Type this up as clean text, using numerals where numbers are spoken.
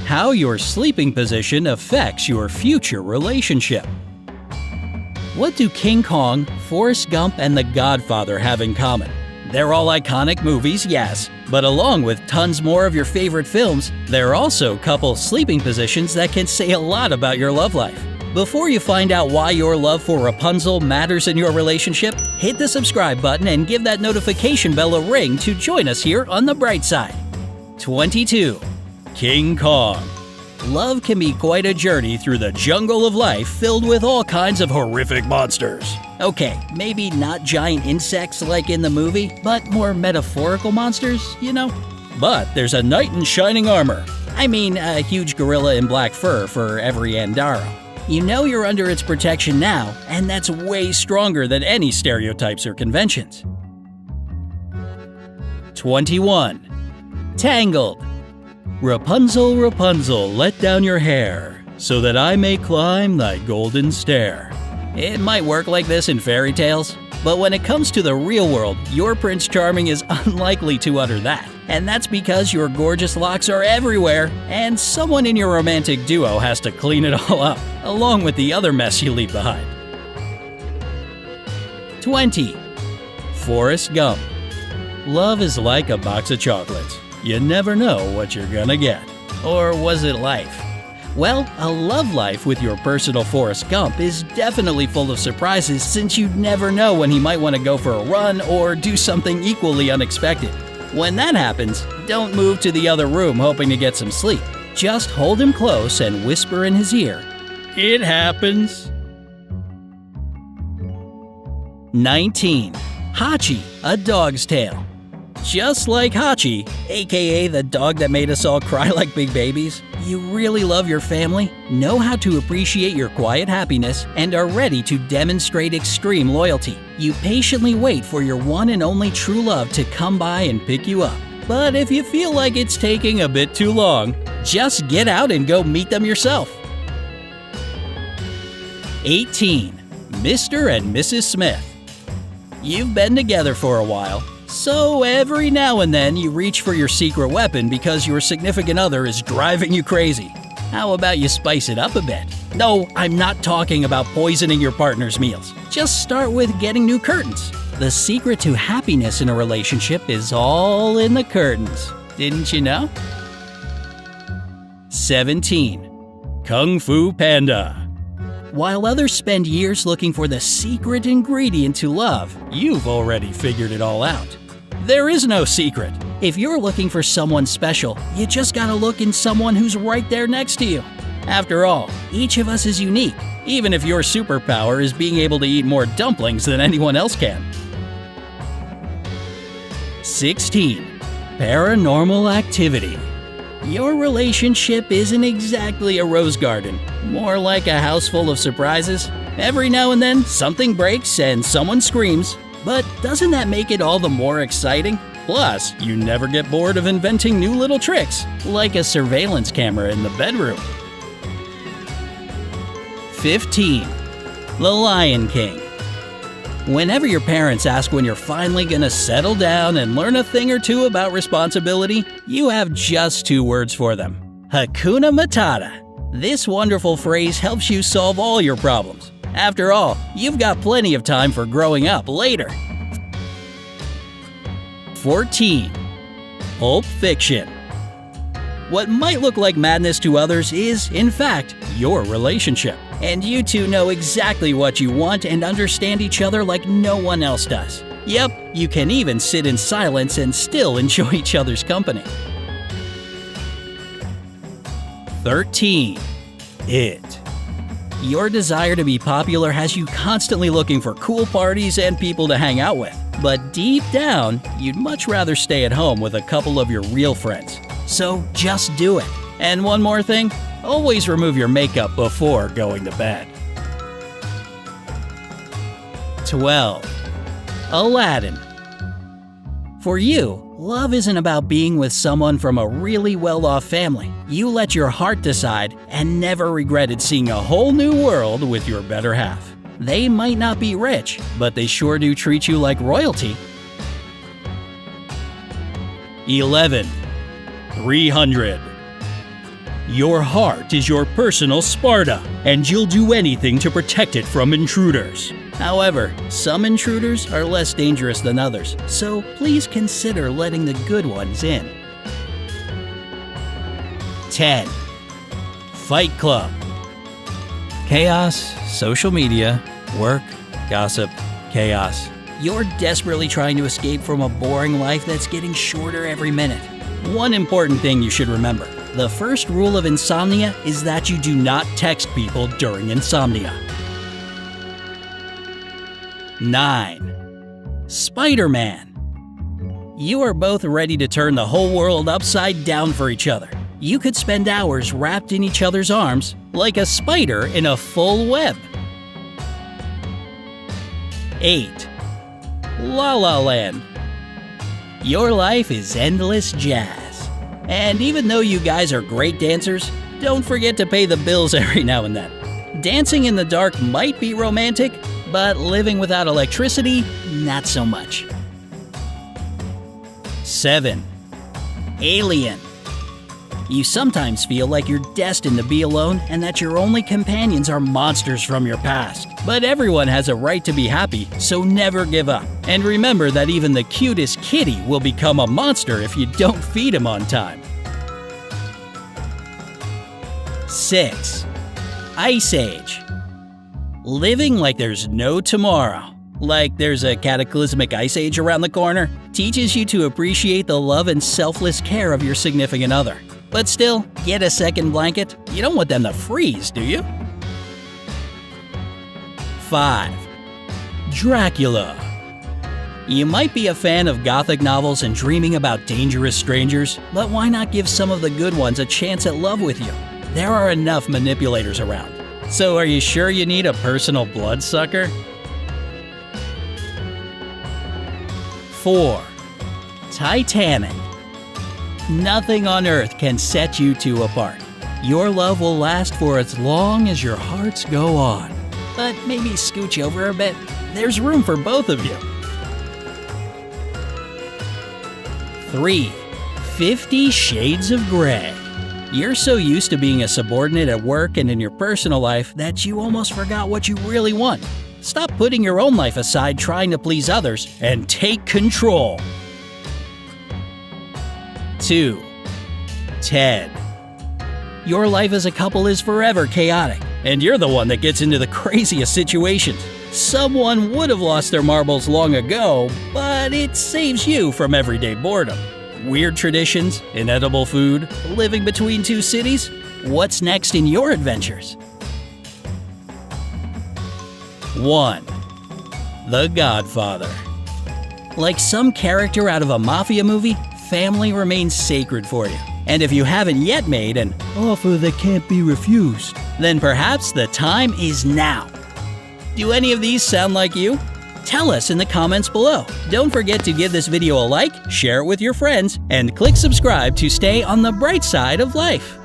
How your sleeping position affects your future relationship. What do King Kong, Forrest Gump, and The Godfather have in common? They're all iconic movies, yes, but along with tons more of your favorite films, there are also couple sleeping positions that can say a lot about your love life. Before you find out why your love for Rapunzel matters in your relationship, hit the subscribe button and give that notification bell a ring to join us here on the bright side. 22. King Kong. Love can be quite a journey through the jungle of life filled with all kinds of horrific monsters. Okay, maybe not giant insects like in the movie, but more metaphorical monsters, you know? But there's a knight in shining armor. I mean, a huge gorilla in black fur for every Andaro. You know you're under its protection now, and that's way stronger than any stereotypes or conventions. 21. Tangled. Rapunzel, Rapunzel, let down your hair, so that I may climb thy golden stair. It might work like this in fairy tales, but when it comes to the real world, your Prince Charming is unlikely to utter that. And that's because your gorgeous locks are everywhere, and someone in your romantic duo has to clean it all up, along with the other mess you leave behind. 20. Forrest Gump. Love is like a box of chocolates. You never know what you're gonna get. Or was it life? Well, a love life with your personal Forrest Gump is definitely full of surprises since you never know when he might want to go for a run or do something equally unexpected. When that happens, don't move to the other room hoping to get some sleep. Just hold him close and whisper in his ear, "It happens." 19. Hachi, a dog's tale. Just like Hachi, aka the dog that made us all cry like big babies, you really love your family, know how to appreciate your quiet happiness, and are ready to demonstrate extreme loyalty. You patiently wait for your one and only true love to come by and pick you up. But if you feel like it's taking a bit too long, just get out and go meet them yourself. 18. Mr. and Mrs. Smith. You've been together for a while, so every now and then you reach for your secret weapon because your significant other is driving you crazy. How about you spice it up a bit? No, I'm not talking about poisoning your partner's meals. Just start with getting new curtains. The secret to happiness in a relationship is all in the curtains. Didn't you know? 17. Kung Fu Panda. While others spend years looking for the secret ingredient to love, you've already figured it all out. There is no secret. If you're looking for someone special, you just gotta look in someone who's right there next to you. After all, each of us is unique, even if your superpower is being able to eat more dumplings than anyone else can. 16. Paranormal Activity. Your relationship isn't exactly a rose garden, more like a house full of surprises. Every now and then, something breaks and someone screams, but doesn't that make it all the more exciting? Plus, you never get bored of inventing new little tricks, like a surveillance camera in the bedroom. 15. The Lion King. Whenever your parents ask when you're finally gonna settle down and learn a thing or two about responsibility, you have just two words for them: Hakuna Matata. This wonderful phrase helps you solve all your problems. After all, you've got plenty of time for growing up later. 14. Pulp Fiction. What might look like madness to others is, in fact, your relationship. And you two know exactly what you want and understand each other like no one else does. Yep, you can even sit in silence and still enjoy each other's company. 13. It. Your desire to be popular has you constantly looking for cool parties and people to hang out with. But deep down, you'd much rather stay at home with a couple of your real friends. So just do it. And one more thing, always remove your makeup before going to bed. 12. Aladdin. For you, love isn't about being with someone from a really well-off family. You let your heart decide and never regretted seeing a whole new world with your better half. They might not be rich, but they sure do treat you like royalty. 11. 300. Your heart is your personal Sparta, and you'll do anything to protect it from intruders. However, some intruders are less dangerous than others, so please consider letting the good ones in. 10. Fight Club. Chaos, social media, work, gossip, chaos. You're desperately trying to escape from a boring life that's getting shorter every minute. One important thing you should remember. The first rule of insomnia is that you do not text people during insomnia. 9. Spider-Man. You are both ready to turn the whole world upside down for each other. You could spend hours wrapped in each other's arms, like a spider in a full web. 8. La La Land. Your life is endless jazz. And even though you guys are great dancers, don't forget to pay the bills every now and then. Dancing in the dark might be romantic, but living without electricity, not so much. 7. Alien. You sometimes feel like you're destined to be alone and that your only companions are monsters from your past. But everyone has a right to be happy, so never give up. And remember that even the cutest kitty will become a monster if you don't feed him on time. 6. Ice Age. Living like there's no tomorrow, like there's a cataclysmic ice age around the corner, teaches you to appreciate the love and selfless care of your significant other. But still, get a second blanket. You don't want them to freeze, do you? 5. Dracula. You might be a fan of gothic novels and dreaming about dangerous strangers, but why not give some of the good ones a chance at love with you? There are enough manipulators around. So are you sure you need a personal bloodsucker? 4. Titanic. Nothing on earth can set you two apart. Your love will last for as long as your hearts go on. But maybe scooch over a bit. There's room for both of you. 3. 50 Shades of Grey. You're so used to being a subordinate at work and in your personal life that you almost forgot what you really want. Stop putting your own life aside trying to please others and take control. 2. Ted. Your life as a couple is forever chaotic, and you're the one that gets into the craziest situations. Someone would have lost their marbles long ago, but it saves you from everyday boredom. Weird traditions, inedible food, living between two cities. What's next in your adventures? 1. The Godfather. Like some character out of a mafia movie, family remains sacred for you. And if you haven't yet made an offer that can't be refused, then perhaps the time is now. Do any of these sound like you? Tell us in the comments below. Don't forget to give this video a like, share it with your friends, and click subscribe to stay on the bright side of life.